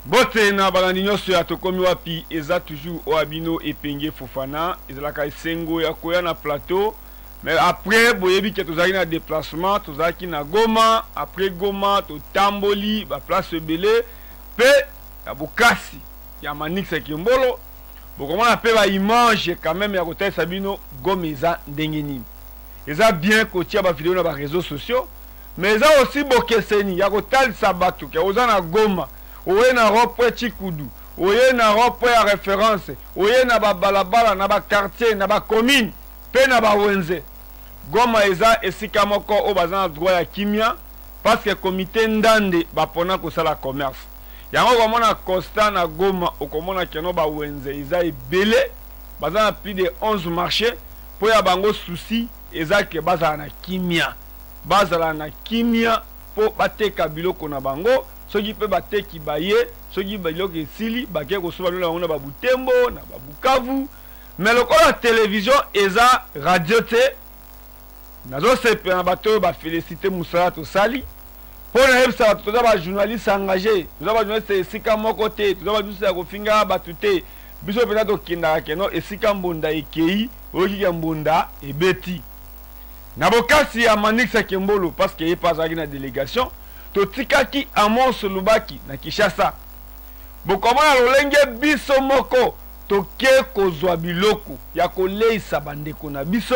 Bote na balandi nyonso ya tokomi wapi eza toujours Oabino Epenge Fofana ezalaka esengo ya koya na plateau mais après boyebi ke tozaki na déplacement tozaki na Goma après Goma to tamboli ba place belé pe ya bokasi ya Manix Kimbolo bokomona pe ba image quand même ya kotai Sabino Goma eza ndenge nini eza bien kotia ba vidéo na ba réseaux sociaux mais eza aussi bokeseni ya kotalisa bato ke oza na Goma oye na ropo Chikudu oye na ropo ya référence oye na ba balabala na ba quartier na ba commune pe na ba wenze Goma eza esika moko o bazana droit ya kimia parce que comité ndande bapona kosala commerce yango komona constat na Goma okomona keno ba wenze eza ebele bazana plus de 11 marchés po ya bango souci eza ke bazala na kimia po bateka biloko na bango soki pe bateki baye soki biloko esili bake kosoba lona bango na babutembo na babukavu mais lokola télévision eza radio te nazo sepe na bato ba féliciter musala to sali pour na yebisa bato toza ba journaliste engagé toza ba journaliste esika moko te toza ba journaliste ya kofinga bato te biso pena to kindaka keno esika mbonda ekei oyoki ya mbonda ebeti na bokasi ya Manix Kimbolo parce que ye pas azalaki na délégation totikaki Amos Lubaki na Kinshasa bokomona lolenge biso moko toke kozwa biloko ya koleisa bandeko na biso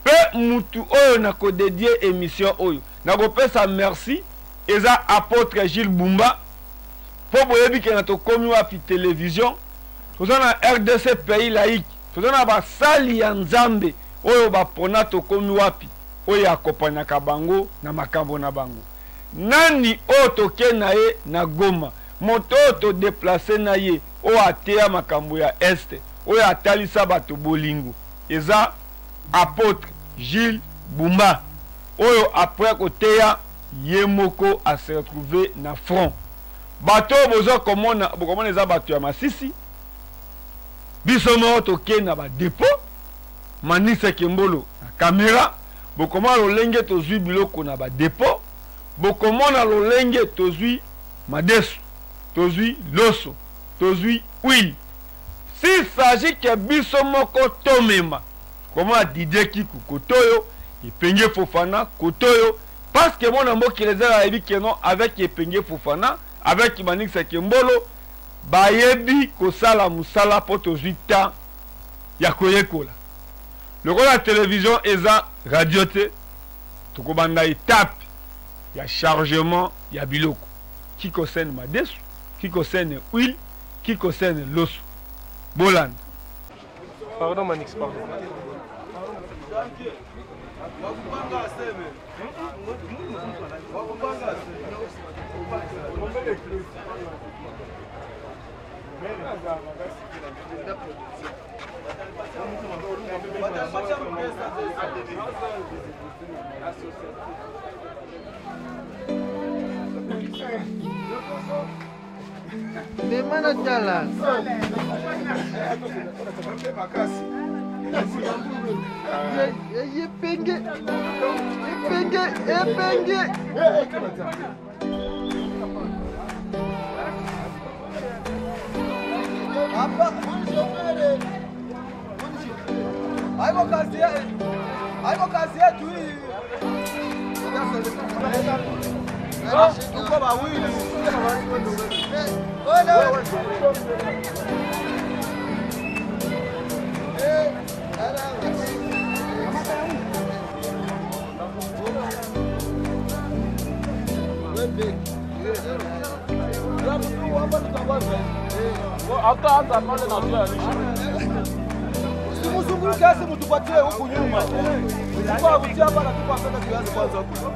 pe mutu oyo na kodédier émission oyo na kopesa merci eza apôtre Gilles Bumba po boyebi ke na tokomi wapi télévision toza na RDC pays laïque toza na basali ya Nzambe oyo bapona tokomi wapi oyo akopanyaka bango na makambo na bango nani oyo toke na ye na Goma moto oyo to déplacer na ye oyo ateya makambo ya este oyo atalisa bato bolingo eza apôtre Gilles Bumba oyo après koteya ye moko a se retrouver na front bato bozo komona eza bato ya Masisi biso moko toke na ba dépôt Manix Kimbolo na caméra bokomona lolenge tozwi biloko na ba dépôt bokomona lolenge tozwi madesu tozwi loso tozwi huile si s'agit que biso moko tomema komona Didier Kiku kotoyo Epenge Fofana kotoyo parce que mon mboki rezala yebi keno avec Epenge Fofana avec Manix Kimbolo bayebi kosala musala po tozwi temps ya koyekola lokola télévision eza radio te tokobanda étape ya chargement ya biloko qui concerne madesu qui concerne huile qui concerne loso bolanda pardon Manix pardon Demana jala. Epenge. Apa? Aibo kasia tu. Uko bawili. Usimuzunguke asi mutupatie huku nyuma. Kwa kutia hapa na tupa kwenda kiasi kwanza huku.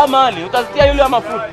mali utazitia yule ya mafuta.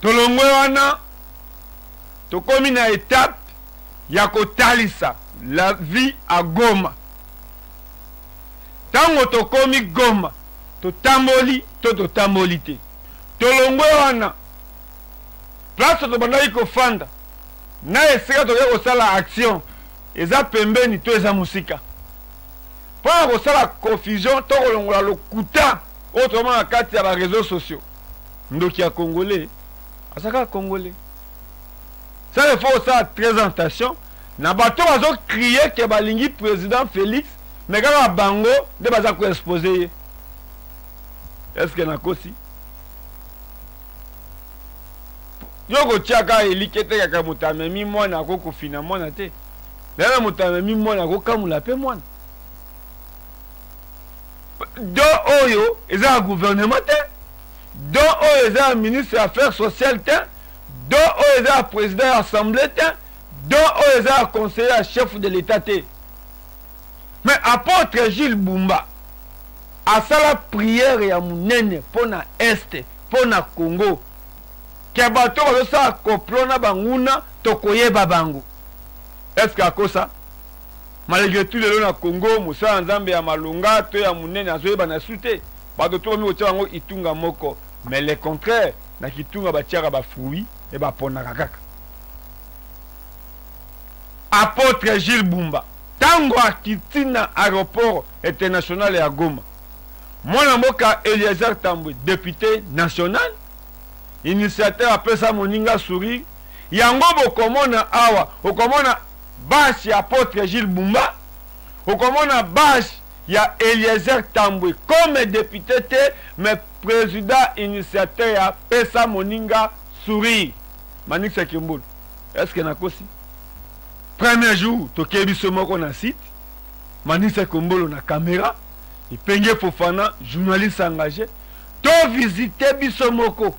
Tolongwe wana tokomi na étape ya kotalisa la vie à Goma. Tango tokomi Goma totamboli to totamboli te. Tolongwe wana place tobandaki kofanda na esika tokoki kosala action eza pembeni to eza musika. Mpona kosala confusion to kolongola lokuta oyo tomona na kati ya ba réseaux sociaux. Ndoki ya Congolais asaka Congolais. Ça il faut ça présentation. Na bato bazo crier que balingi président Félix mais kaka bango de baza ko exposer. Est-ce que na kosi? Yoko tiaka elikete kaka mutame mi mwana ko kufina mwana te. Lelo mutame mi mwana ko kamula pe mwana. Do oyo eza gouvernement te. Do oyo eza ministre des affaires sociales te. Do oyo eza président de l'assemblée te. Do oyo eza conseiller chef de l'état te. Mais apôtre Gilles Bumba a sala prière ya munene pona este pona Congo. Ke bato bazosala koplona banguna tokoyeba bango. Est-ce que akosa? Malgré tout lelo na Congo musala nzambe ya malunga to ya munene azoyeba na sute. Bato to mi otia bango itunga moko. Mais le contraire na kitunga batiaka ba fruits et ba ponaka kaka. Apôtre Gilles Bumba tango akitina aéroport international ya Goma. Mwana mboka Eliezer Tambwe député national initiateur apesa moninga sourire yango bokomona awa okomona basi ya apôtre Gilles Bumba okomona basi ya Eliezer Tambwe comme député te mais président initiateur ya pesa moninga sourire Manix Kimbulu. Est-ce que nakosi? Premier jour toke biso moko na site Manix Kimbulu na caméra Ipenge Fofana journaliste engagé to visiter biso moko.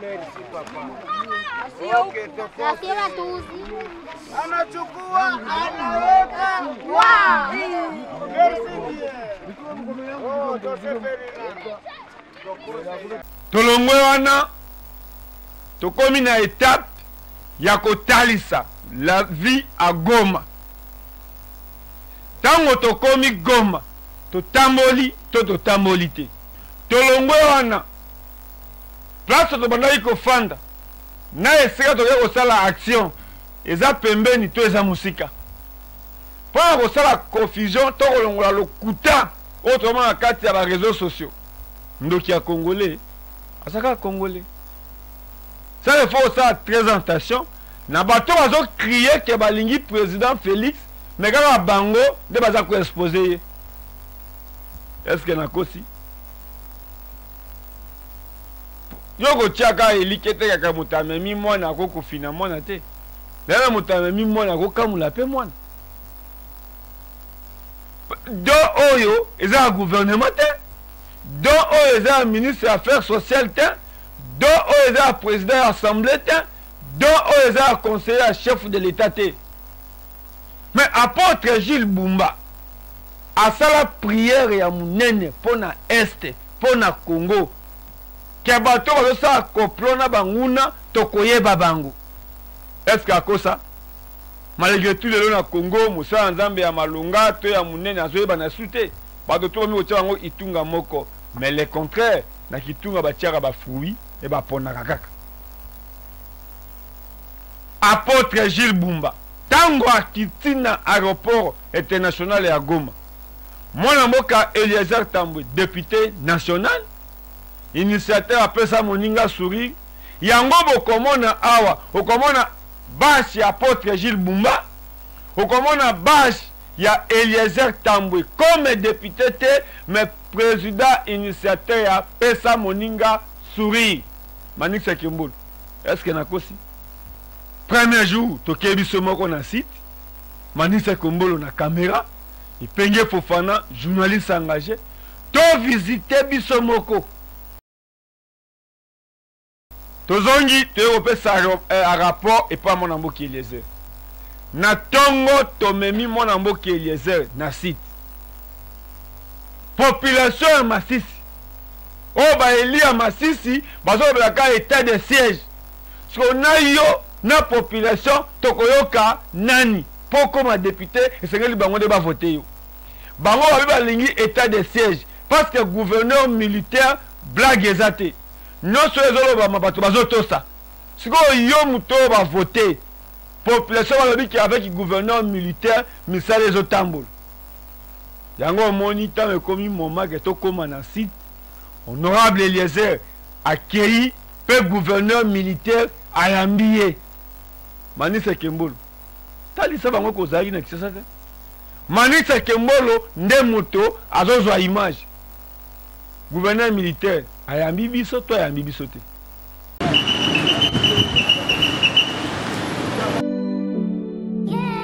Merci papa. Nafiera tuzi. Anachukua, anaweka. Wow. Merci bien. Oh, tolongwe wana tokomi na étape ya kotalisa la vie à Goma. Tango tokomi Goma totamboli to totamboli te. Tolongwe wana place tobandaki kofanda na esika tokoki kosala action eza pembeni to eza musika mpona kosala confusion to kolongola lokuta oyo tokoma na kati ya bareseau sociaux. Ndoki ya congolais asaka congolais ça il faut ça très attention na bato bazo crier que balingi président Félix mais kaka bango nde baza ko exposer. Est-ce que nakosi yoko tiaka elikete kaka mutamemi mwana ko kufina mwana te lelo mutamemi mwana ko kamula pe mwana do oyo eza gouvernement te do oyo eza ministre des affaires sociales te do oyo eza président de l'assemblée te do oyo eza conseiller à chef de l'état te. Mais apôtre Gilles Bumba asala prière ya munene pona este pona Congo ke bato bazosala koplona banguna tokoyeba bango. Est-ce que akosa malgré tout lelo na Congo mosala nzambe ya malonga to ya munene azoyeba na sute bato to bami kotia bango itunga moko, mais le contraire na kitunga batiaka bafruit e baponaka kaka. Apôtre Gilles Bumba tango akiti na aéroport international ya Goma, mwana mboka Eliezer Tambwe député national initiateur apesa moninga sourire yango bokomona awa okomona basi ya apôtre Gilles Bumba okomona basi ya Eliezer Tambwe comme député te mais président initiateur ya pesa moninga sourire Manix Kimbulu. Est-ce que nakosi premier jour tokebi somoko na site Manix Kimbulu na caméra Ipenge Fofana journaliste engagé to visiter biso moko tozongi toyopesa a rapport et pas mon amboki Eliezer na tongo tomemi mon amboki Eliezer na site population ya Masisi o ba elia Masisi bazobelaka état de siège so na yo na population tokoyoka nani poko ma député esengeli bango de ba voter yo bango ba lingi état de siège parce que gouverneur militaire blague ezate non seulement ba bato bazotosa siko yo muto ba voter population ba qui avec gouverneur militaire misale ezotambola yango moniteur me komi moment que to koma na site honorable Eliezer accueilli pe gouverneur militaire ayambiye Manix Kimbulu talisa bango kozali na kisasa te Manix Kimbulu nde moto azozwa image gouverneur militaire ayambi biso to ayambi biso te. Yeah.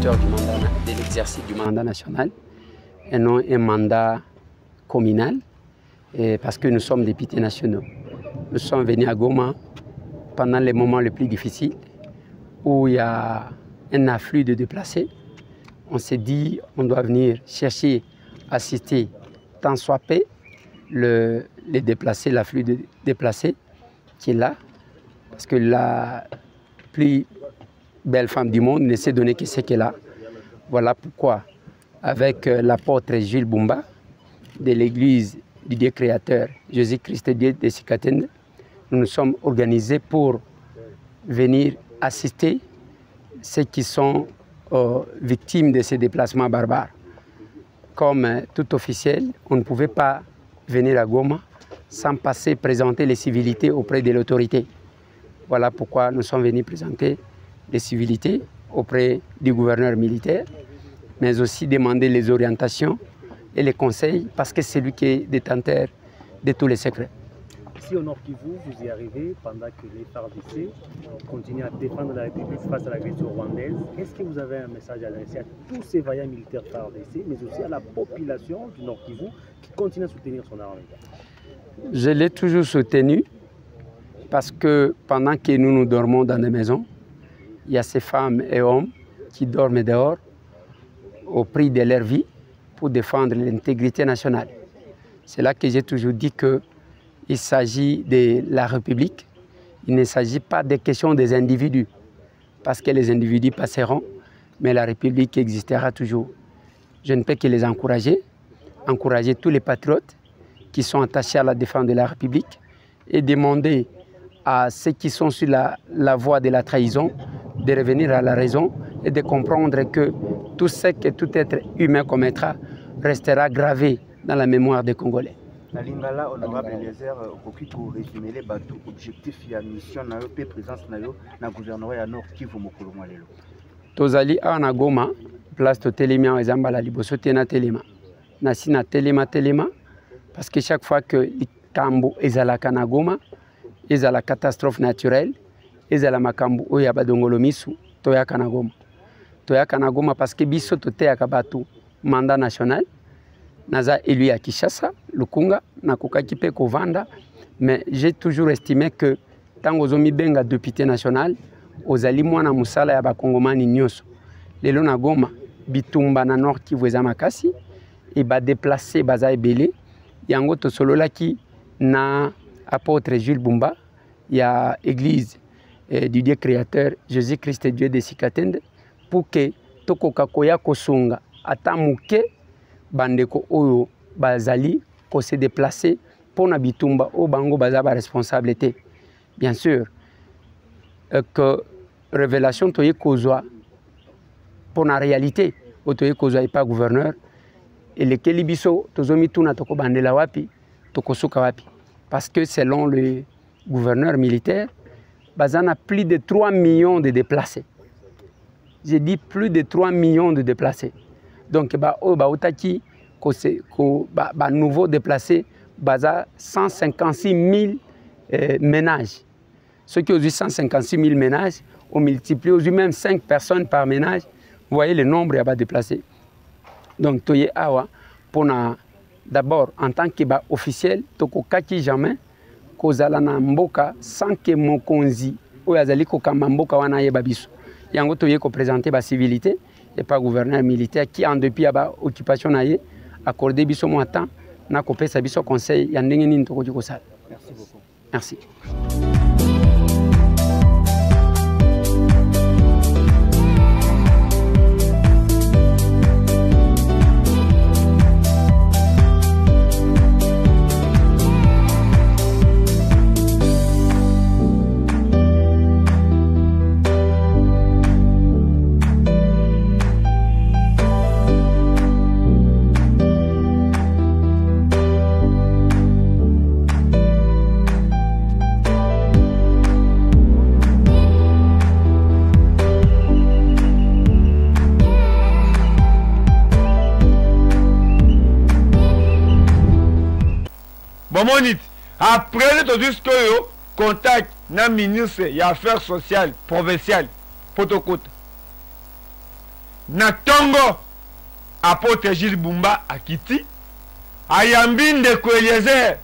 exécuteur du mandat, de l'exercice du mandat national et non un mandat communal, parce que nous sommes députés nationaux. Nous sommes venus à Goma pendant les moments les plus difficiles où il y a un afflux de déplacés. On s'est dit on doit venir chercher, assister tant soit peu les déplacés, l'afflux de déplacés qui est là, parce que la plus belle femme du monde ne s'est donné que ce qu'elle a. Voilà pourquoi, avec l'apôtre Jules Bumba de l'église du Dieu créateur Jésus-Christ Dieu de Sikatende, nous nous sommes organisés pour venir assister ceux qui sont victimes de ces déplacements barbares. Comme tout officiel, on ne pouvait pas venir à Goma sans passer présenter les civilités auprès de l'autorité. Voilà pourquoi nous sommes venus présenter les civilités auprès du gouverneur militaire, mais aussi demander les orientations et les conseils, parce que c'est lui qui est détenteur de tous les secrets. Ici au Nord Kivu, vous y arrivez pendant que les FARDC continuent à défendre la République face à l'agression rwandaise. Est-ce que vous avez un message à adresser à tous ces vaillants militaires FARDC, mais aussi à la population du Nord Kivu qui continue à soutenir son armée? Je l'ai toujours soutenu parce que pendant que nous dormons dans des maisons, il y a ces femmes et hommes qui dorment dehors au prix de leur vie pour défendre l'intégrité nationale. C'est là que j'ai toujours dit qu'il s'agit de la République, il ne s'agit pas des questions des individus, parce que les individus passeront, mais la République existera toujours. Je ne peux que les encourager tous les patriotes qui sont attachés à la défense de la République et demander à ceux qui sont sur la voie de la trahison de revenir à la raison et de comprendre que tout ce que tout être humain commettra restera gravé dans la mémoire des Congolais. Na lingala honorable Eliezer okoki ko résumer les bateaux objectifs ya mission na yo pe présence na yo na gouvernement ya Nord Kivu mokolo mwa lelo. Tozali awa na Goma place to telemi awa ezamba la liboso te na telema. Na sina telema parce que chaque fois que likambo ezalaka na Goma ezala catastrophe naturelle ezala makambo oyo ya badongolo misu toyaka na Goma. Toyaka na Goma parce que biso toteyaka bato mandat national. Naza élu à Kinshasa, Lukunga, nakokaki pe kovanda, mais j'ai toujours estimé que tant ozomi benga député national, ozali mwana musala ya bakongomani nyonso. Lelo na Goma, bitumba na Nord Kivu eza makasi, et ba déplacer baza ebele, yango tosololaki na apôtre Jules Bumba, ya église du Dieu créateur Jésus-Christ Dieu de Sikatende, pour que tokoka koya kosunga ata muke bandeko oyo bazali ko se déplacer pour na bitumba o bango baza ba responsabilité. Bien sûr que révélation toye kozwa pour la réalité otoye kozwa pas gouverneur et le kelibiso tozomi tuna toko bandela wapi tokosuka wapi, parce que selon le gouverneur militaire bazana plus de 3 millions de déplacés. J'ai dit plus de 3 millions de déplacés. Donc, otaki nouveau déplacé, 156 000 ménages. Ceux qui ont eu 156 000 ménages, on multiplie aux même 5 personnes par ménage. Vous voyez le nombre de déplacés. Donc, toye awa, d'abord, en tant qu'officiel, toko kaki jamais, kozala na mboka sans que mokonzi, oyazali kokamba mboka wana yeba biso. Yango toye ko présenter ba civilité. Et pas gouverneur militaire qui, en dépit de l'occupation, a accordé biso mo temps, n'a copé sa biso conseil, ya ndenge nini toko diko sala. Merci beaucoup. Merci. Après le jusqu'au contact na ministre des affaires sociales provinciales Potokota. na tongo apôtre Gilles Bumba akiti ayambi ndeko Eliezer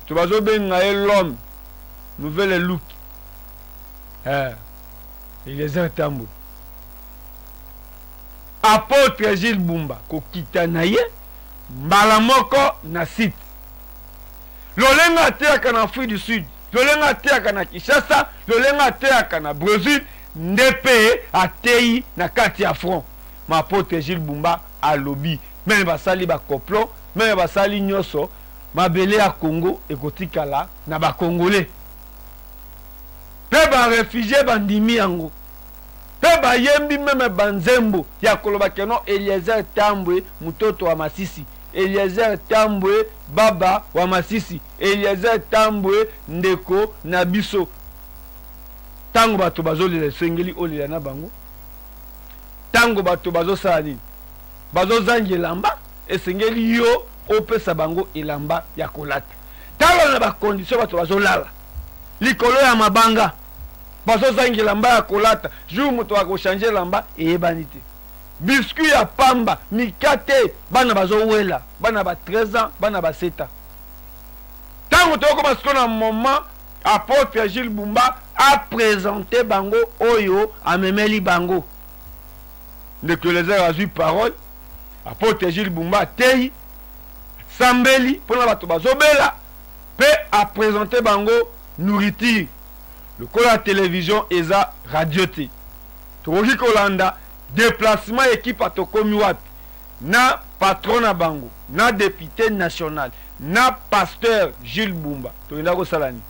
tubazo benga l'homme nouvelle look Eliezer Tambwe apôtre Gilles Bumba kokita na ye mbala moko na site lolenga teaka na Afrique du Sud lolenga teaka na Kinshasa lolenga teaka na Brésil ndepe atei na kati ya front ma apôtre Gilles Bumba alobi même basali ba complot même basali nyoso mabele ya Congo ekotikala na ba Congolais pe ba réfugié bandimi yango pe ba yembi même banzembo ya koloba keno Eliezer Tambwe mutoto wa Masisi Eliezer Tambwe baba wa Masisi Eliezer Tambwe ndeko na biso tango bato bazolila sengeli olila na bango tango bato bazosala nini bazozangi elamba esengeli yo opesa bango elamba ya kolata talo na bakondisio bato bazolala likolo ya mabanga bazozangi elamba ya kolata jour moto akochange elamba eyebani te biscuit ya pamba mikate bana bazowela bana ba 13 ans bana ba 7 ans tango tokoma siko na moment apôtre Gilles Bumba a présenté bango oyo amemeli bango ndeko Eliezer azwi parole apôtre Gilles Bumba tei sambeli pona bato bazobela pe a présenté bango nourriture lokola ya télévision eza radio te tokoki kolanda déplacement équipe atokomi wapi na patron na bango na député national na pasteur Gilles Bumba toyenda kosala nini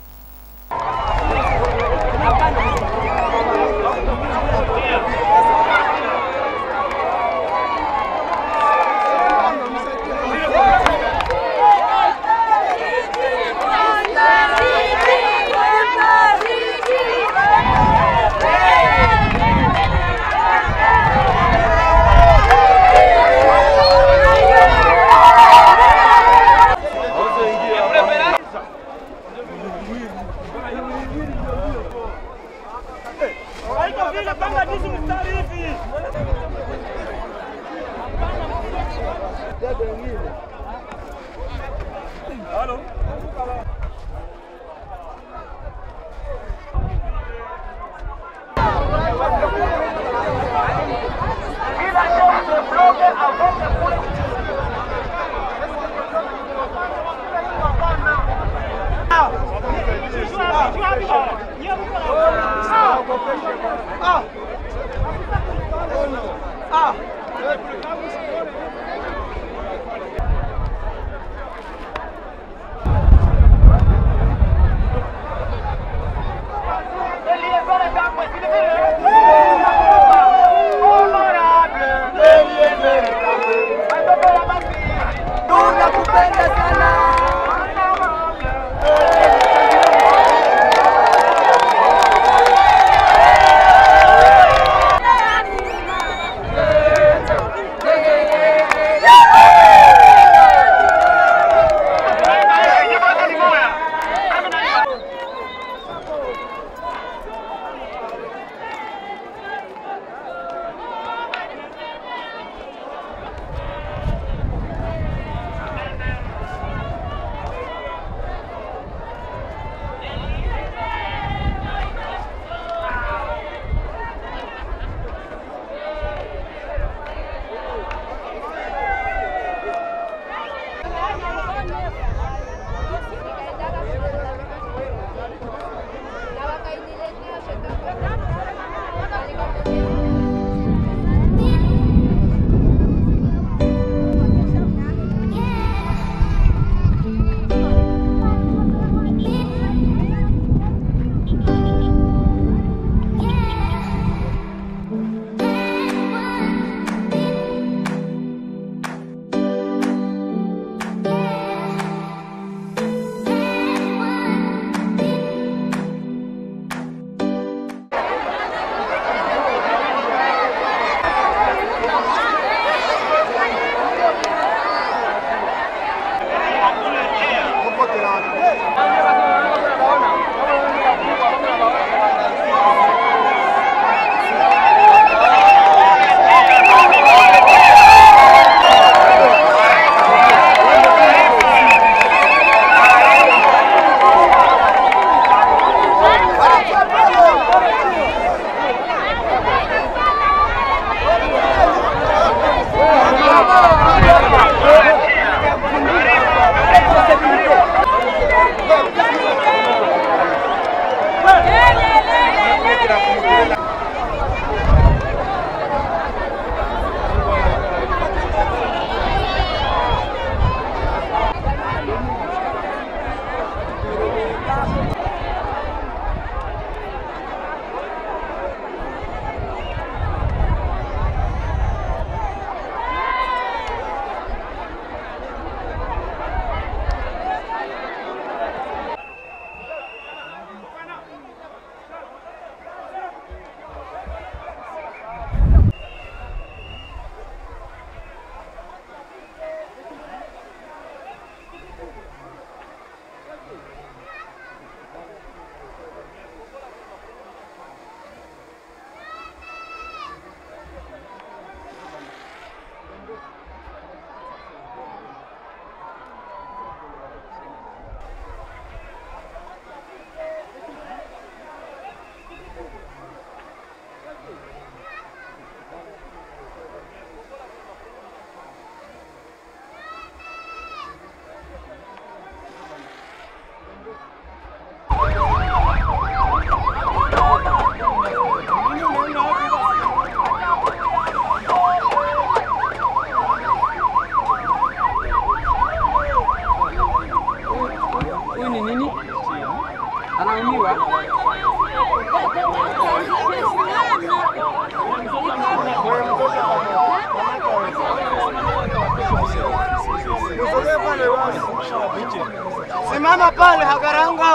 Simama pale hagaranga.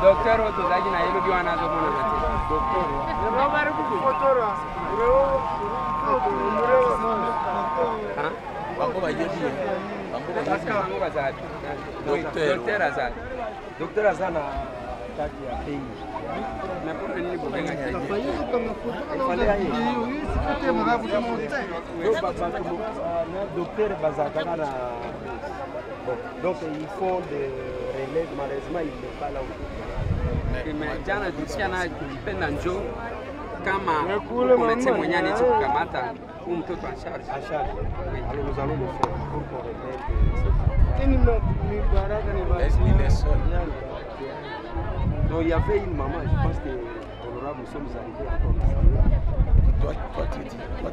Docteur otozaki na yelo bi wana azomona na te. Docteur. Robert kufotora. Bango bayebi. Bango bazali. Docteur azali. Docteur azana kati ya pays. Na pour nini bobenga nyaje? Docteur bazaka na donc il faut des relais, malheureusement il n'est pas là où. Mais jana tusikia na kupenda njoo kama kumete mwenye anaweza kukamata huyu mtoto en charge. À charge. Alors nous allons le faire pour qu'on remette. Donc il y avait une maman, je pense que honorable, nous sommes arrivés encore ensemble. Toi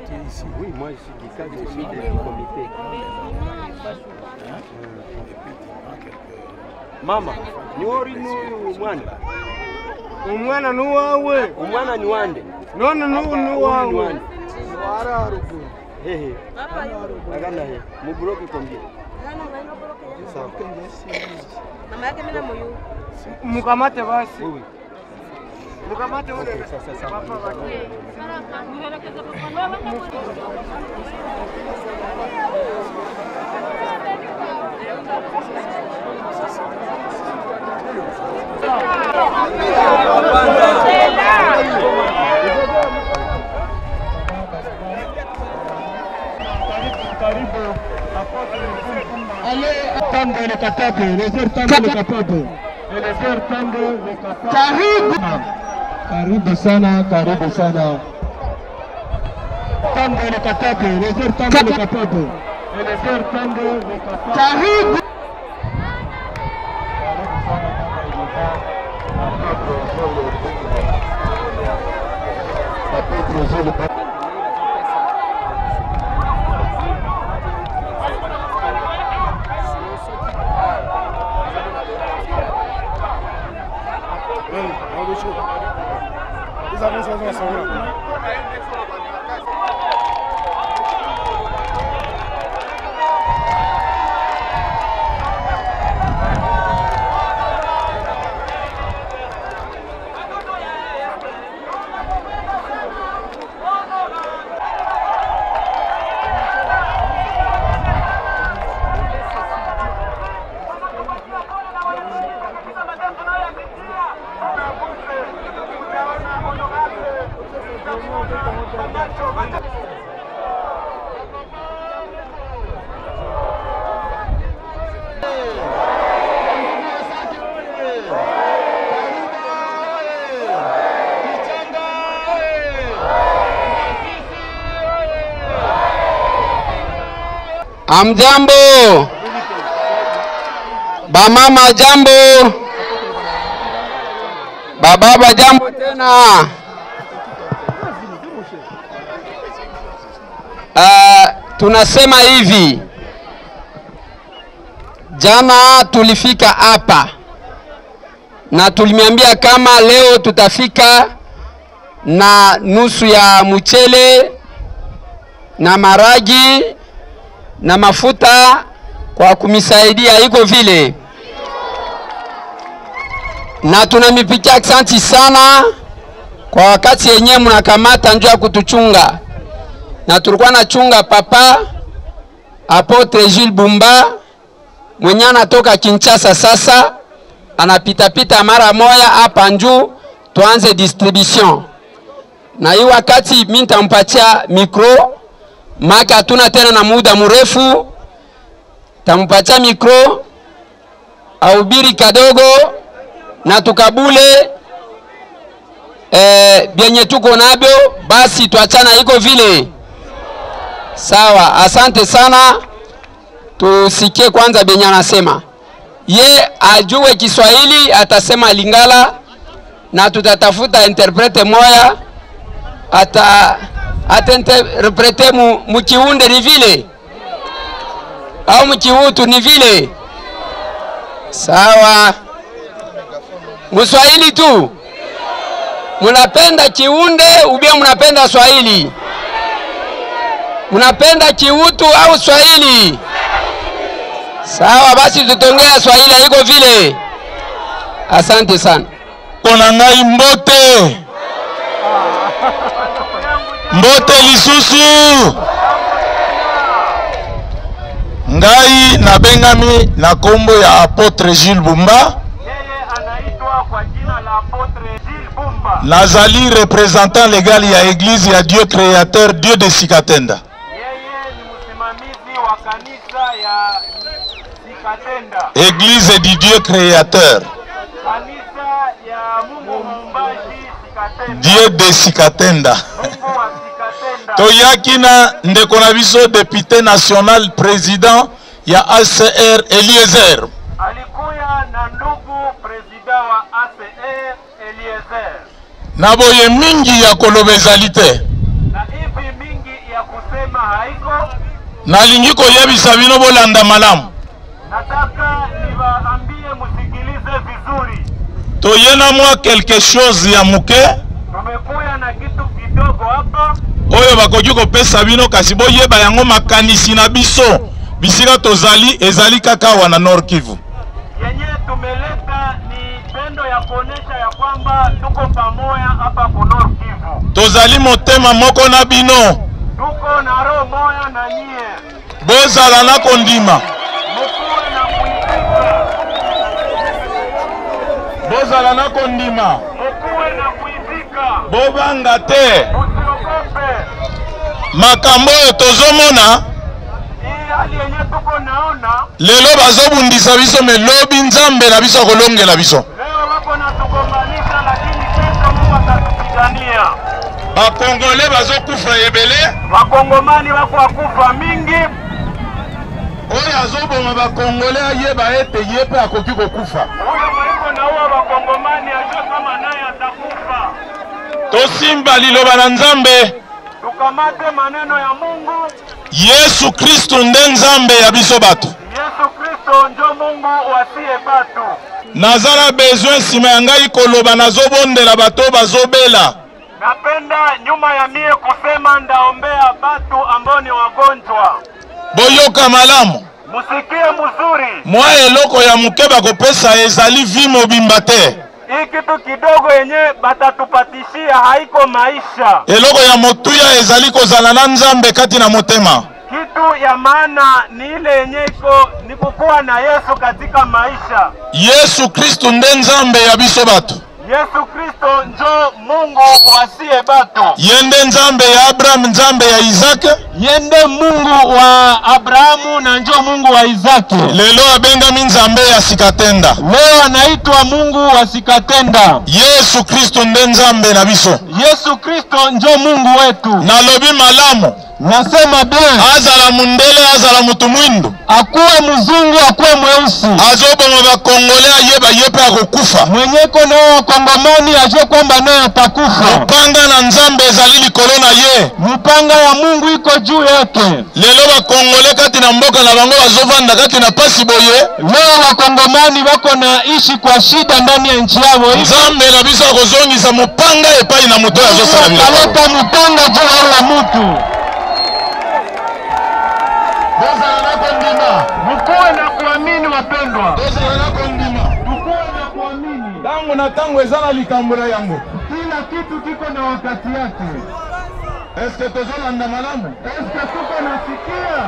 tu es ici. Oui, moi je suis du cadre, je suis du comité. Mama, ni ori mwana. Umwana nuwawe. Umwana ni wande. None nuwawe. Wara ruku. Hehe. Agana he. Mu block combien? Sawa. Mama yake mimi na moyo. Mkamate basi. Oui. Mkamate ule. Sasa. Allez, attendre le katape, laissez tendre le katape. Laissez tendre le katape. Karibu sana, karibu sana. Tendre le katape, laissez tendre le katape. Laissez tendre le katape. Karibu. Amjambo. Bamama jambo. Bababa jambo tena. Tunasema hivi. Jana tulifika hapa na tulimiambia kama leo tutafika na nusu ya mchele na maragi na mafuta kwa kumisaidia iko vile. Na tunamipikia asante sana kwa wakati yenyewe mnakamata njoo ya kutuchunga. Na tulikuwa na chunga papa Apotre Jules Bumba mwenye anatoka Kinshasa, sasa anapita mara moja hapa njoo tuanze distribution. Na hii wakati mimi nitampatia mikro maka hatuna tena na muda mrefu, tampatia mikro ahubiri kadogo na tukabule bienye tuko nabyo, basi tuachana iko vile. Sawa, asante sana. Tusikie kwanza benye anasema. Ye ajue Kiswahili atasema Lingala na tutatafuta interprete moya interprete mukiunde ni vile au mkiutu ni vile. Sawa. Mswahili tu. Munapenda Kiunde ubia munapenda Swahili? Munapenda Kiutu au Swahili? Sawa, basi tutongea Swahili haiko vile. Asante sana. Kona ngai mbote. Mbote lisusu. Ngai na bengami na kombo ya Apotre Gilles Bumba. Nazali représentant légal ya église ya Dieu créateur, Dieu de Sikatenda. Église du Dieu créateur, Dieu de Sikatenda. Toyakina ndeko na biso député national président ya ACR Eliezer. Alikuya na ndugu président wa ACR Eliezer. Naboye mingi ya kolobezalite. Na hivi mingi ya kusema haiko. Nalingi koyebisa bino bolanda malamu. Nataka niwaambie musikilize vizuri. Toyena mwa quelque chose ya muke. Tumekuya na kitu kidogo hapa. Oyo bakoki kopesa bino kasi boyeba yango makanisi na biso. Bisika tozali ezali kaka wana Nord Kivu. Yenye tumeleta ni pendo ya kuonesha ya kwamba tuko pamoja hapa ku Nord Kivu. Tozali motema moko na bino. Tuko na roho moja na nyie. Bozala na kondima. Mukuwe na kuitika. Bozala na kondima. Mukuwe na kuitika. Bobanga te. Usiogope. Makambo tozomona. Lelo bazobundisa biso melobi nzambe na biso kolongela biso. Leo wako na tugombanisha lakini kesho Mungu atatupigania. Bakongole bazokufa ebele. Bakongomani wako akufa mingi. Oyo azoboma bakongole ayeba ete yepe akoki kokufa. Huyo mwiko na huwa bakongomani ajua kama naye atakufa. Tosimba liloba na nzambe. Tukamate maneno ya Mungu. Yesu Kristo nde nzambe ya biso bato. Yesu Kristo njo Mungu wasiye batu. Nazala besoin sima ya ngai koloba nazobondela bato bazobela. Napenda nyuma ya mie kusema ndaombea batu ambao ni wagonjwa. Boyoka malamu. Musikie mzuri. Mwa eloko ya mukeba kopesa ezali vimo bimbate. Hii kitu kidogo yenye batatupatishia haiko maisha. Eloko ya motuya ezali kozala na nzambe kati na motema. Kitu ya maana ni ile yenye iko ni kukuwa na Yesu katika maisha. Yesu Kristo nde nzambe ya biso bato. Yesu Kristo njo Mungu wasiye batu. Yende nzambe ya Abraham, nzambe ya Isaac. Yende Mungu wa Abrahamu na njo Mungu wa Isaac. Lelo abengami nzambe ya Sikatenda. Leo anaitwa Mungu wa Sikatenda. Yesu Kristo nde nzambe na biso. Yesu Kristo njo Mungu wetu. Nalobi malamu. Nasema bien. Azala mundele, azala mutu mwindu. Akuwe mzungu, akuwe mweusi. Azoboma bakongole ayeba yepe akukufa. Mwenyeko na wakongomani ajue kwamba naye atakufa. Mupanga na nzambe ezali likolo na ye. Mupanga ya Mungu iko juu yake. Lelo bakongole kati na mboka na bango bazovanda kati na pasi boye. Leo wakongomani wako na ishi kwa shida ndani ya nchi yao. Nzambe na biso akozongisa mupanga epai na muto azosala biloko. Aleta mupanga juu ya mutu. Mkuwe na kuamini wapendwa. Mkuwe na kuamini. Tangu na tangu ezana likambura yango. Kila kitu kiko na wakati yake. Eske tozolanda malamu? Eske tuko nasikia?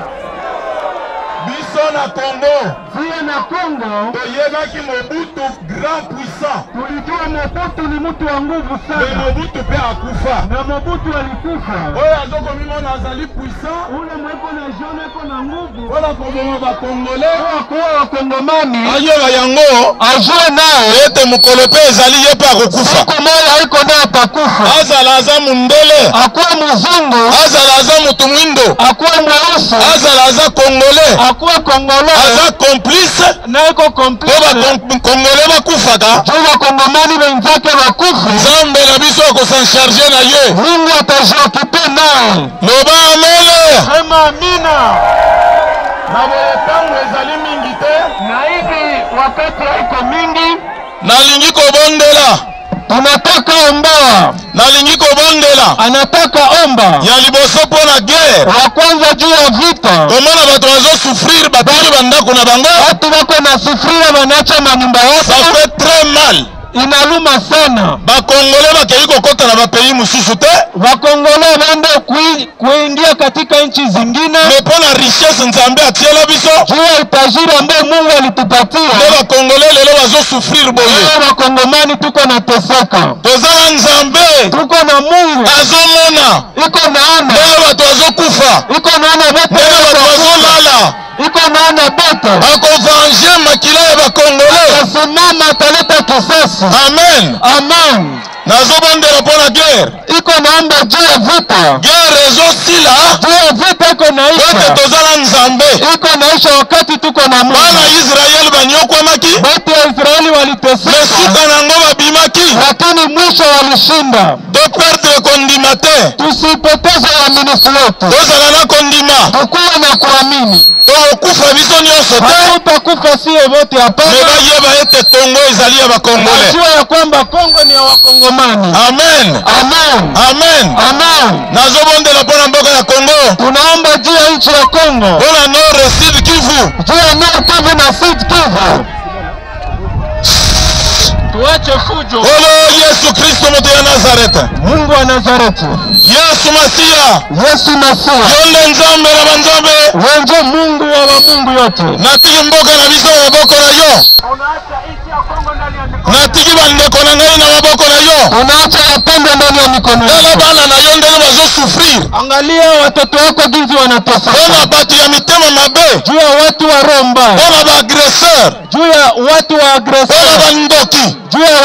Biso na Congo. Zia na Congo. Toyebaki Mobutu grand puissant. Tulijua Mobutu ni mtu wa nguvu sana. Mais Mobutu pe akufa. Na Mobutu alikufa. Oyo azoko mimona azali puissant. Ule mweko na jone eko na nguvu. Wala koboma ba Congolais. Kwa wakongomani. Ayoba yango. Ajue nae. Ete mukolo pe ezali yepe akukufa. Eko moya iko nae atakufa. Azala aza mundele. Akuwe mzungu. Azala aza mutu mwindo. Akuwe mweusi. Azala aza Congolais. Akuwe Congolais. Aza complice. Na eko complice. Oba Congolais bakufaka. Jua Congomani wenzake wakufa. Nzambe na biso akosan charge na ye. Mungu atajokipe nae. Loba amele. Sema amina. Na boye tangu ezali mingi te. Na hivi wakati haiko mingi. Nalingi kobondela. Tunataka omba. Nalingi kobondela. Anataka omba. Ya liboso pona guerre. Wa kwanza juu ya vita. Komona bato bazo souffrir batali bandako na bango. Watu wako na sufria wanacha manyumba yao. Ça fait très mal. Inaluma sana. Bakongole bakei kokota na bapeyi mususu te. Bakongole bende kuingia katika nchi zingine. Mepona richesse nzambe atiela biso. Juu ya utajiri ambao Mungu alitupatia. Ndio bakongole lelo bazo souffrir boye. Bakongomani tuko na teseka. Tozala nzambe. Tuko na Mungu. Azomona. Iko naona. Ndio watu wazokufa. Iko naona bote. Ndio watu wazolala. Iko naona bote. Akovange makila ya bakongole. Asimama ataleta kisasi. Amen. Amen. Nazobondela pona guerre. Iko naomba juu ya vita. Guerre ezosila. Juu ya vita iko naisha. Bote tozala nzambe. Iko naisha wakati tuko na Mungu. Bana Israeli banyokwamaki. Bote ya Israeli waliteseka. Mesuka nango babimaki. Lakini mwisho walishinda. De perdre kondima te. Tusipoteze uaminifu wetu. Tozala na kondima. Tukuwe na kuamini. Tokufa biso nyonso te. Hatutakufa sie wote hapana. Mebayeba ete Kongo ezali ya bakongole. Najua ya kwamba Kongo ni ya Wakongomani. Amen. Amen. Amen. Amen. Nazobondela pona mboka ya Kongo. Tunaomba juu ya nchi ya Kongo. Pona Nord Sud Kivu. Juu ya Nord Kivu na Sud Kivu. Tuache fujo. Olo Yesu Kristo mtu ya Nazareti. Mungu wa Nazareti. Yesu Masia. Yesu Masia. Yonde nzambe na banzambe. Wenje Mungu wa Mungu yote. Natiki mboka na biso maboko na yo. Unaacha nchi ya Kongo ndani ya mikono. Natiki bandeko na ngai na maboko na yo. Unaacha wapendwa ndani ya mikono yako. Tala bana na yo ndelo bazo souffrir. Angalia watoto wako jinsi wanateseka. Bona batu ya mitema mabe. Juu ya watu wa roho mbaya. Bona ba agresseur. Juu ya watu wa agresseur. Bona bandoki. Juu ya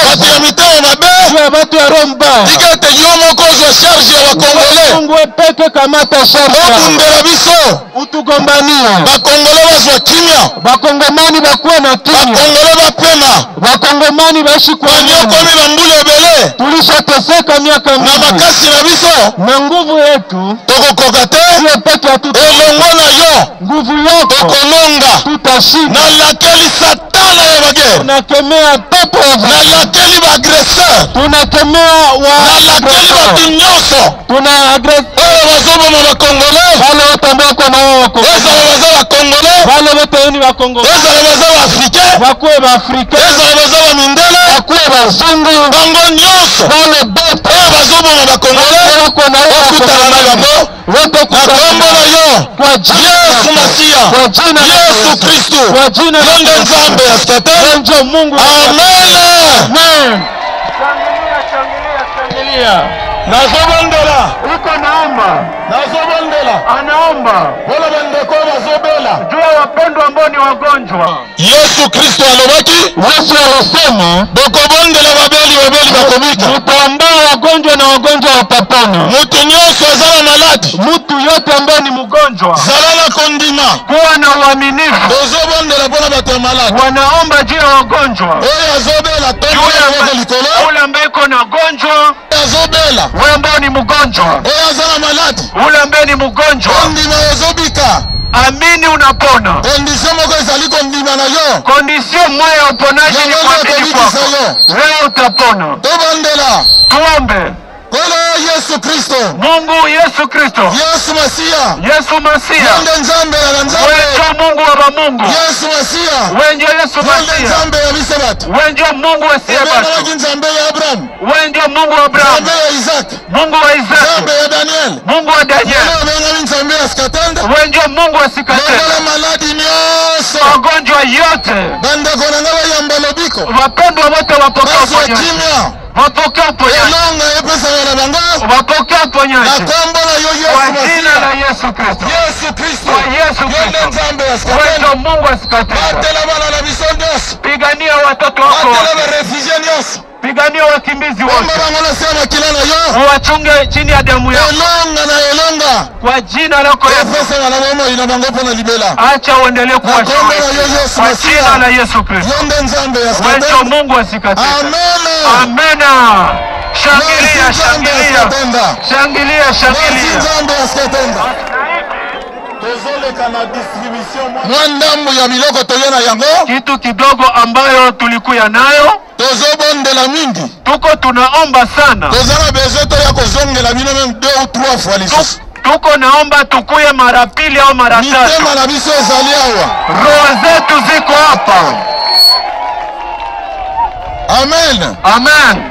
batu ya mitema mabe. Juu ya watu wa roho mbaya. Tikete yo moko zo charge ya bakongole. Mungu peke kamata charge. Okundela biso. Utugombania. Bakongole bazwa kimya. Bakongomani bakuwa na kimya. Bakongole bapema. Bakongomani baishi kwa amani. Banyokomi bambule ebele. Tulishateseka miaka mingi. Na makasi na biso. Na nguvu yetu. Tokokoka te. Sio peke hatu. Elongo na yo. Nguvu yako. Tokononga. Tutashinda. Na lakeli satana ya bagere. Tunakemea pepo ya vita. Na lakeli ba agresseur. Tunakemea wa. Na lakeli batu nyonso. Tuna agresseur. Bazobo ma bakongole. Wale wote ambao kwa nao wako. Ezala baza bakongole. Wale wote ni bakongole. Ezala baza ba africain. Bakuwe ba africain. Ezala baza ba mindele. Bakuwe ba zungu. Bango nyonso. Wale bote. Bazobo ma bakongole. Wako na wao. Okutana na bango. Wote kukombo na yo. Kwa jina Yesu Masia. Kwa jina Yesu Kristo. Kwa jina Yonde nzambe ya satani. Ndio Mungu. Amen. Amen. Shangilia. Nazobondela. Uko naomba. Nazobondela. Anaomba. Wala bandeko bazobela. Juu ya wapendwa ambao ni wagonjwa. Yesu Kristo alobaki. Yesu alisema bokobondela babeli bakobika. Mtaombea wagonjwa na wagonjwa watapona. Mutu nyonso azala maladi. Mtu yote ambaye ni mgonjwa. Zalala kondima. Kuwa na uaminifu. Bozobondela pona bato maladi. Wanaomba juu ya wagonjwa. Oyo azobela tomo ya likolo. Ule ambaye iko na gonjwa. Azobela. Wewe ambaye ni mgonjwa. Oyo azala maladi. Ule ambaye ni mgonjwa. Kondima ozobika. Amini unapona. Kondisio moko ezali kondima na yo. Kondisio moja ya uponaji ni kuamini kwako. Wewe utapona. Tobondela. Tuombe. Kolo Yesu Kristo. Mungu Yesu Kristo. Yesu Masia. Yesu Masia. Yonde nzambe ya nzambe. Wewe Mungu wa Mungu. Yesu Masia. Wewe Yesu Masia. Yonde nzambe ya Bisabat. Wewe Mungu wa Sebat. Wewe nzambe ya Abraham. Wewe Mungu wa Abraham. Nzambe ya Isaac. Mungu wa Isaac. Nzambe ya Daniel. Mungu wa Daniel. Wewe nzambe ya Skatanda. Wewe Mungu wa Sikatenda. Wewe maladi nyoso. Wagonjwa yote. Banda kona ngaba ya mbalobiko. Wapendwa wote wapokea uponyaji. Wapokea uponyaji. Elonga epesa na bango. Wapokea uponyaji. Na kombo na yo Yesu Kwa Masia. jina la Yesu Kristo. Yesu Kristo. Yesu Kristo. Yonde nzambe ya Skatanda. Wewe Mungu wa Sikatenda. Batela bana na bisondos. Pigania watoto wako. Batela ba refugee nyonso. Pigania wakimbizi wote. Uwachunge chini ya damu yako. Elonga. Kwa jina lako Yesu. Acha uendelee kuwashauri. Kwa jina la Yesu Kristo. Wewe Mungu asikate. Amen. Shangilia, shangilia. Shangilia, shangilia. mwandambo ya biloko toyena yango kitu kidogo ambayo tulikuya nayo tozobondela mingi tuko tunaomba sana tozala besoin toya kozongela bino même 2 ou 3 fois lisusu tuko naomba tukuye mara pili au mara tatu mitema na biso ezali awa roho zetu ziko hapa amen amen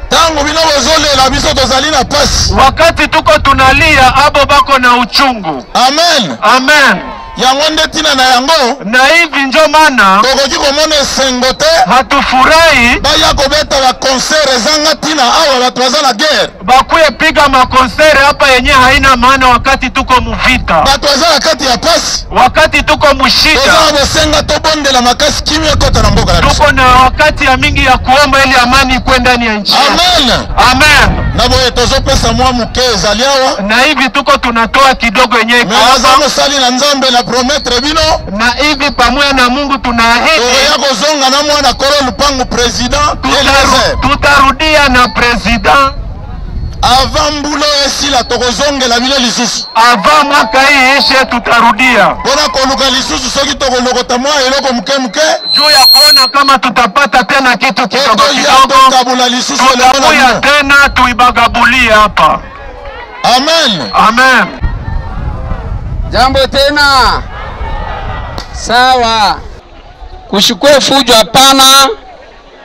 tangu bino bozolela biso tozali na pasi wakati tuko tunalia abo bako na uchungu amen amen yango nde tina na yango na hivi njo maana tokoki komona esengo te hatufurahi baya kobeta bakonsere ezanga tina awa bato baza na guerre bakuye piga makonsere hapa yenye haina maana wakati tuko muvita bato baza na kati ya pasi wakati tuko mushida tozala bosenga tobondela makasi kimia kota na mboka na biso tuko na wakati ya mingi ya kuomba ili amani ikwe ndani ya nchi amen amen na boye tozopesa mwa muke ezali awa na hivi tuko tunatoa kidogo yenye iko hapa mosali na nzambe na promettre bino na hivi pamoja na Mungu tunaahidi ya kozonga na mwana kolo lupangu president tutarudia na president avant mbulo esila tokozongela bino lisusu avant mwaka hii ishe tutarudia pona koluka lisusu soki tokolokota mwa eloko muke muke juu ya kuona kama tutapata tena kitu kidogo kabula lisusu tutakuya tena tuibagabulie hapa amen amen jambo tena sawa kushukue fujo hapana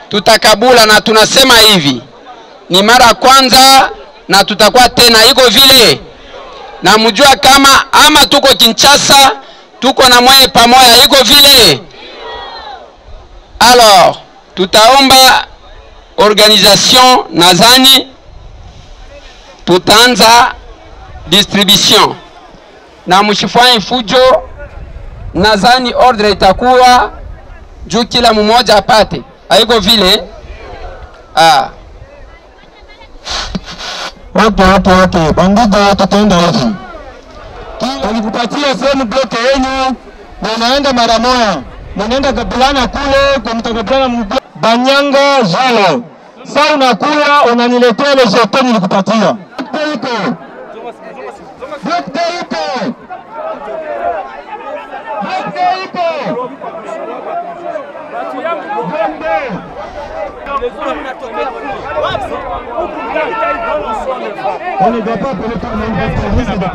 tutakabula na tunasema hivi ni mara kwanza na tutakuwa tena iko vile na mjua kama ama tuko Kinshasa tuko na mwenye pamoja iko vile alors tutaomba organisation nadhani tutaanza distribution na mshifanye fujo nadhani ordre itakuwa juu kila mmoja apate haiko vile Okay. Bandugu tutaenda hivi. Walikupatia sehemu bloke yenu na unaenda mara moja. Unaenda kabulana kule kwa mtakabulana Banyanga Jalo. Sasa unakuya unaniletea ile jeton nilikupatia. On ne doit pas pour le temps de risque de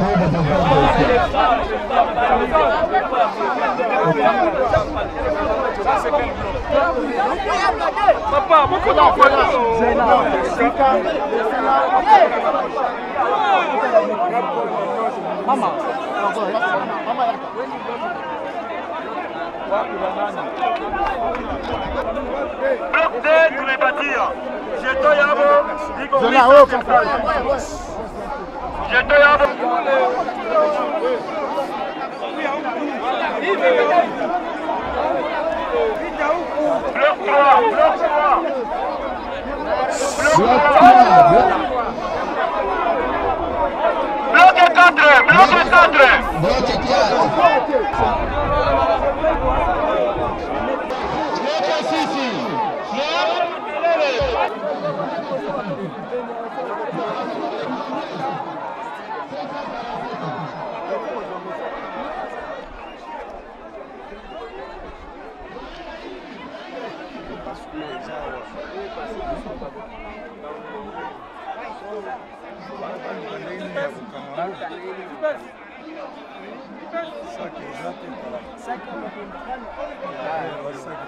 Papa, beaucoup d'enfants. Maman. Bloc tumepatia. Jeto yabo iko Jeto yabo. Bloc 3, bloc 3. Bloc 4, bloc 4.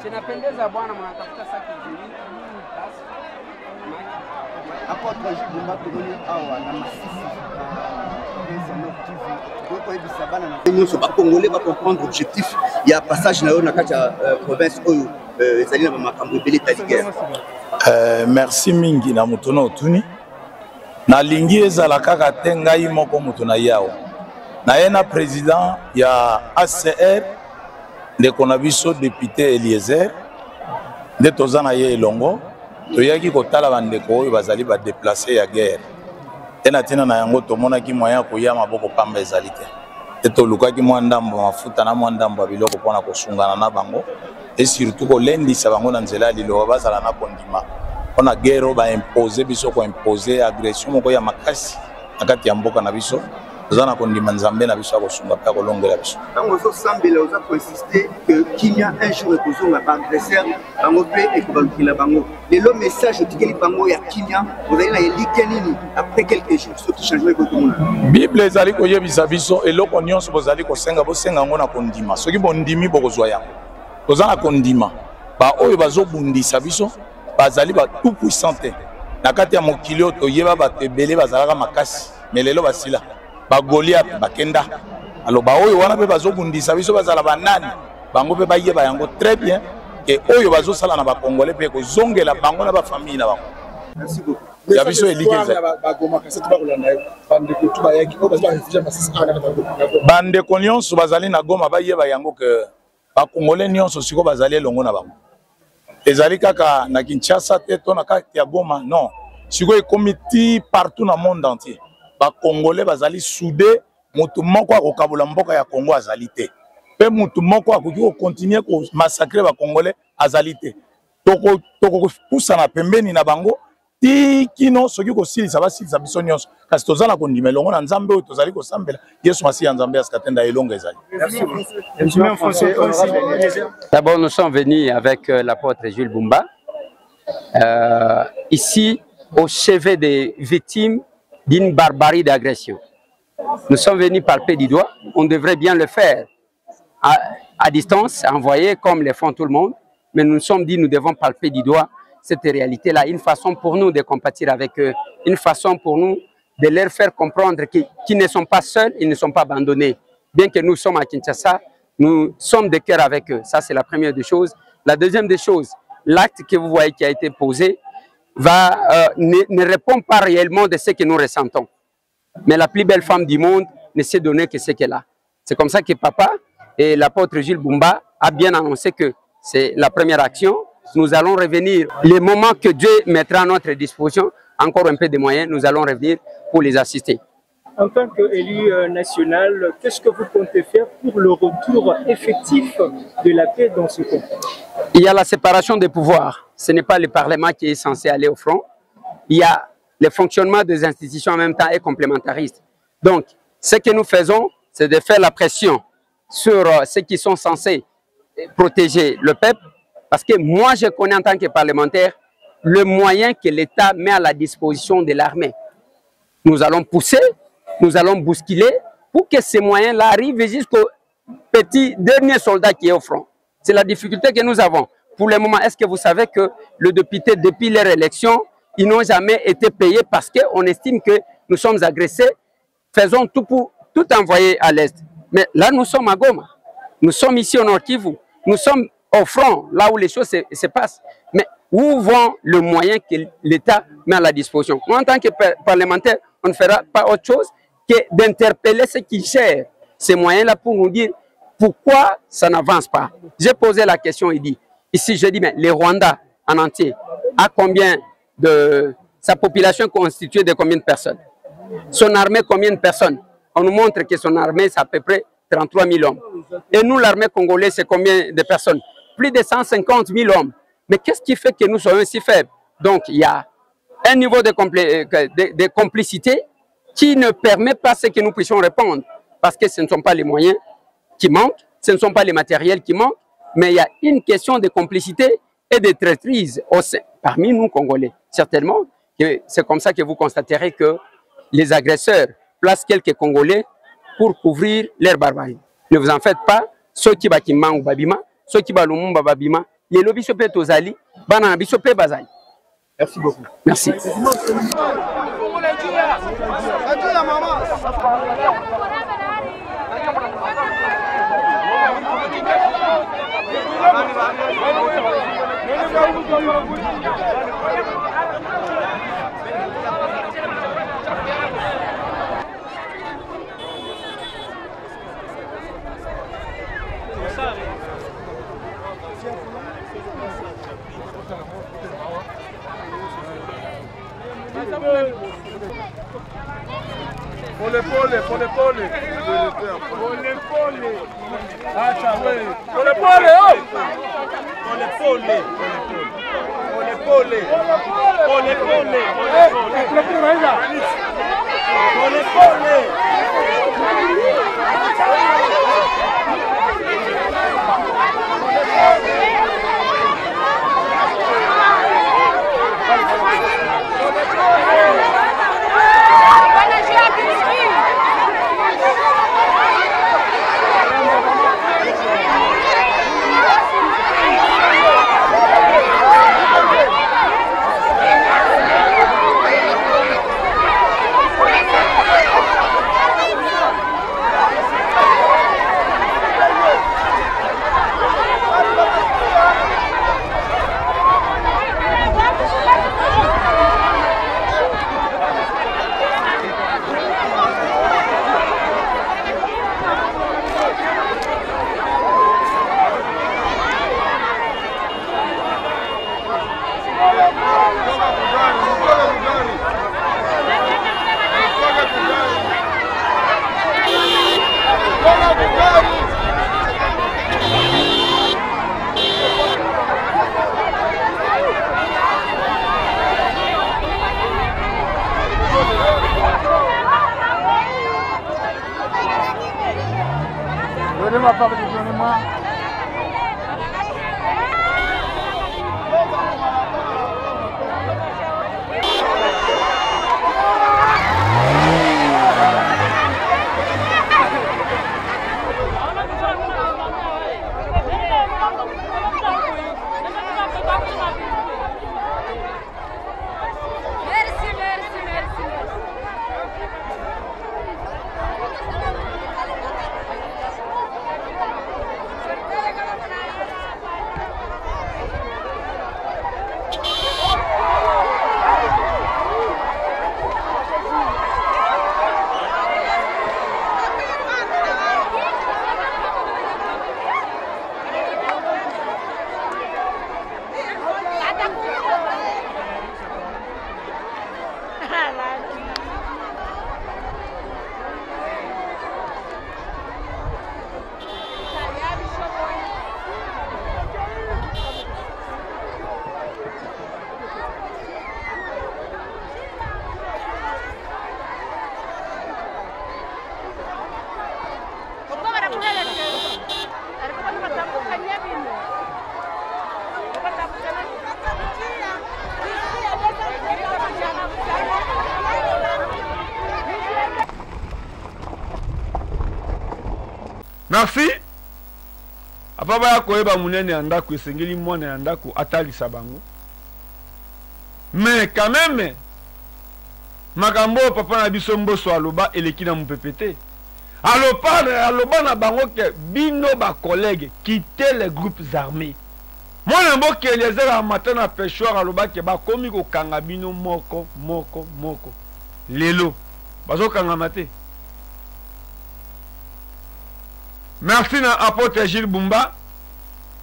Chinapendeza bwana, mnatafuta saki zili. Hapo tunajibu mbako mwenye hawa na masisi. Nous ba congolais ba comprendre objectif il y a passage na yo na kati ya province oyo ezali na makambo ebele ta guerre. Merci mingi na mutono otuni. Na lingi ezala kaka te ngai moko mutu na yawo. Na ye na président ya ACR ndeko na biso député Eliezer nde toza na ye elongo toyaki kotala bandeko oyo bazali badeplace ya guerre tena tena na yango tomonaki moyen koya maboko pamba ezali te tolukaki mwa ndambo mafuta na mwa ndambo ya biloko mpona kosungana na bango et surtout kolendisa bango na nzela ya liloba bazala na kondima mpona guerre oyo baimpose biso koimpose agression moko ya makasi na kati ya mboka na biso tozana kondima nzambe na biso akosunga pe akolongela biso ntango ozosambela oza koinsiste que kimia un jour ekozonga baadversaire bango mpe ekobalukila bango lelo message otikeli bango ya kimia ozali na elike nini après quelques jours soki changement ekokomona bible ezali koyebisa biso eloko nyonso bozali kosenga bosenga yango na kondima soki bondimi bokozwa yango toza na kondima baoyo bazobundisa biso bazali tout puissant te na kati ya mokili oyo toyeba bato ebele bazalaka makasi me lelo basila bagoliath bakenda alo baoyo wana mpe bazobundisa biso bazala banani bango mpe bayeba yango très bien ke oyo bazosala na bakongole mpe kozongela bango na bafamille na bango ya biso elike bandeko nyonso bazali na Goma bayeba yango ke bakongole nyonso siko bazali elongo na bango ezali kaka na Kinshasa te to na kati ya Goma non siko ekomi ti partout na monde entier bakongole bazali soudé mutu moko akokabula mboka ya Congo azali te pe mutu moko akoki kokontinue ko massacrer bakongole azali te toko pusana pembeni na bango ti kino soki kosilisa basilisa biso nyonso kasi tozala kondima elongo na nzambe oyo tozali kosambela yesu masiya nzambe asikatenda elongo ezali. D'abord nous sommes venus avec l'apôtre Jules Bumba ici au chevet des victimes d'une barbarie d'agression. Nous sommes venus palper du doigt, on devrait bien le faire à distance, envoyer comme le font tout le monde, mais nous nous sommes dit nous devons palper du doigt cette réalité-là, une façon pour nous de compatir avec eux, une façon pour nous de leur faire comprendre qu'ils ne sont pas seuls, ils ne sont pas abandonnés. Bien que nous sommes à Kinshasa, nous sommes de cœur avec eux. Ça, c'est la première des choses. La deuxième des choses, l'acte que vous voyez qui a été posé ne répond pas réellement de ce que nous ressentons. Mais la plus belle femme du monde ne sait donner que ce qu'elle a. C'est comme ça que papa et l'apôtre Jules Bumba a bien annoncé que c'est la première action. Nous allons revenir. Les moments que Dieu mettra à notre disposition, encore un peu de moyens, nous allons revenir pour les assister. En tant qu'élu national, qu'est-ce que vous comptez faire pour le retour effectif de la paix dans ce pays? Il y a la séparation des pouvoirs. Ce n'est pas le Parlement qui est censé aller au front. Il y a le fonctionnement des institutions en même temps et complémentariste. Donc, ce que nous faisons, c'est de faire la pression sur ceux qui sont censés protéger le peuple. Parce que moi, je connais en tant que parlementaire le moyen que l'État met à la disposition de l'armée. Nous allons pousser, nous allons bousculer pour que ces moyens-là arrivent jusqu'au petit dernier soldat qui est au front. C'est la difficulté que nous avons. Pour le moment, est-ce que vous savez que les députés, depuis leur élection, ils n'ont jamais été payés parce qu'on estime que nous sommes agressés. Faisons tout pour tout envoyer à l'Est. Mais là, nous sommes à Goma. Nous sommes ici au Nord Kivu. Nous sommes au front, là où les choses se passent. Mais où vont les moyens que l'État met à la disposition? Moi, en tant que parlementaire, on ne fera pas autre chose que d'interpeller ceux qui gèrent ces moyens-là pour nous dire pourquoi ça n'avance pas. J'ai posé la question et dit, ici je dis, mais le Rwanda en entier a combien de... Sa population constituée de combien de personnes? Son armée, combien de personnes? On nous montre que son armée, c'est à peu près 33 000 hommes. Et nous, l'armée congolaise, c'est combien de personnes? Plus de 150 000 hommes. Mais qu'est-ce qui fait que nous soyons si faibles? Donc, il y a un niveau de complicité qui ne permet pas ce que nous puissions répondre. Parce que ce ne sont pas les moyens qui manquent, ce ne sont pas les matériels qui manquent, mais il y a une question de complicité et de traîtrise parmi nous, Congolais. Certainement, c'est comme ça que vous constaterez que les agresseurs placent quelques Congolais pour couvrir leur barbarie. Ne vous en faites pas, ceux qui bakimang ou babima, ceux qui balumumba babima, les lobbies sopé tozali, banana bisopé bazali. Merci beaucoup. Merci. Pole pole, pole pole. Pole pole. Acha we. Pole pole, oh. Pole pole. Pole pole. Pole pole. Pole pole. Pole pole. Pardonnez-moi, pardonnez-moi. Merci. Apaba ya koyeba munene ya ndako esengeli mwana ya ndako atalisa bango. Mais quand même makambo papa na biso mboso aloba eleki na mupepete. Aloba na bango ke bino ba collègues quitter les groupes armés. Mwana mboke Eliezer a matin na pêcheur aloba ke ba komi ko kanga bino moko. Lelo bazo kanga mate. Merci na apôtre Gilles Bumba.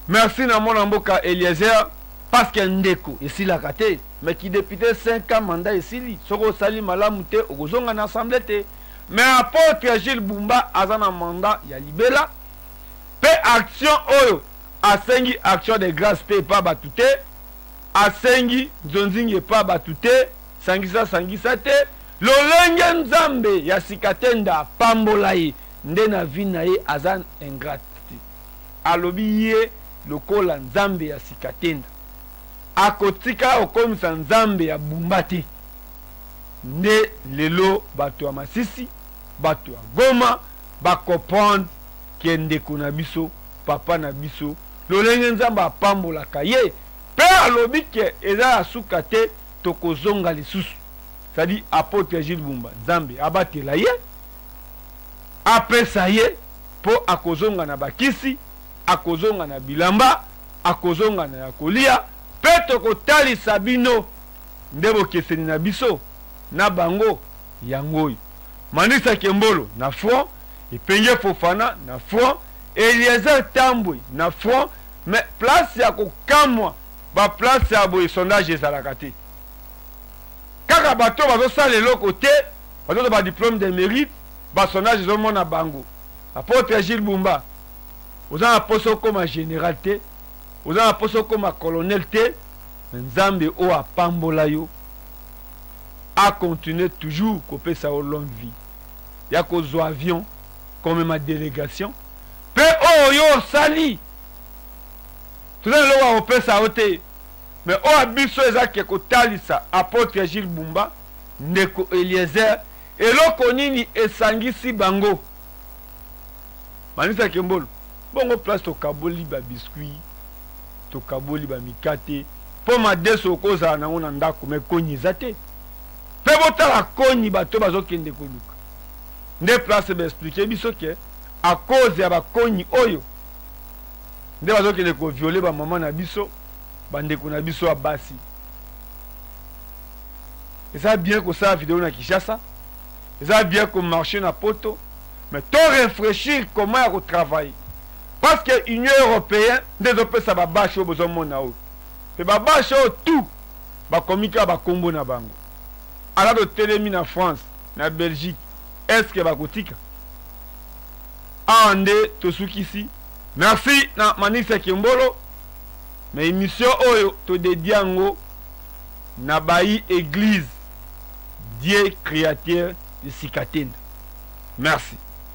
Merci na mon mboka Eliezer. Parce que ndeko ici la kate. Mais qui député 5 ans mandat ici. Soko sali malamute okozonga na assemblée te. Mais apôtre Gilles Bumba azana mandat ya libela. Pe action oyo. Asengi action de grâce te pa batute. Asengi zonzingi pa batute. Sangisa te. Lolenge nzambe ya sikatenda pambolai. Nde na vi na ye azan ingratitude. Alobi ye lokola nzambe ya sikatenda. Akotika okomisa nzambe ya bumbati. Nde lelo bato ya Masisi, bato ya Goma, bakopande ke ndeko na biso, papa na biso, lolenge nzambe apambolaka ye. Pe alobi ke eza ya suka te tokozonga lisusu. C'est-à-dire apôtre Gilles Bumba, nzambe abatela ye. Apesa ye po akozonga na bakisi, akozonga na bilamba, akozonga na yakolia, peto kotalisa bino ndebo keseni na biso na bango yangoyi. Manisa Kembolo na front, Epenge Fofana na front, Eliezer Tambwe na front, mais place ya kokamwa ba place ya boye sondage ezalaka te. Kaka bato bazo sala eloko te, bazo ba diplôme de mérite. Basonnage au monde à Bango. Apôtre Gilles Bumba. Vous avez un poste comme général T. Vous avez un poste comme colonel T. Nzambe o a pambolayo. A continué toujours couper sa longue vie. Il y a qu'aux avions comme ma délégation. Pe o yo sali. Tout le monde a opé sa hôtel. Mais o abisso ezaki ko talisa apôtre Gilles Bumba. Ndeko Eliezer. Eloko nini esangisi bango. Manisa Kembolo. Bongo place to kaboli ba biscuit. To kaboli ba mikate. Po ma deso koza na ngona ndako me konyi zate. Pe botala konyi bato bazokende koluka. Nde place be expliquer biso ke a cause ya ba konyi oyo. Nde bazokende ko violer ba maman na biso, bandeko na biso abasi. Et ça bien que ça vidéo na Kinshasa. Ça bien qu'on marche na poto, mais tout réfléchir comment on travaille. Parce que l'Union européenne, développe ça va bâcher au besoin de mon aou. Et va bâcher tout, va communiquer va combo na bango. Alors de télémi na France, na Belgique, est-ce que va kotika? Ande to ici. Merci na Manisa Kembolo. Mais émission oyo to dédié ngo na bayi église Dieu créateur de Sikatenda. Merci.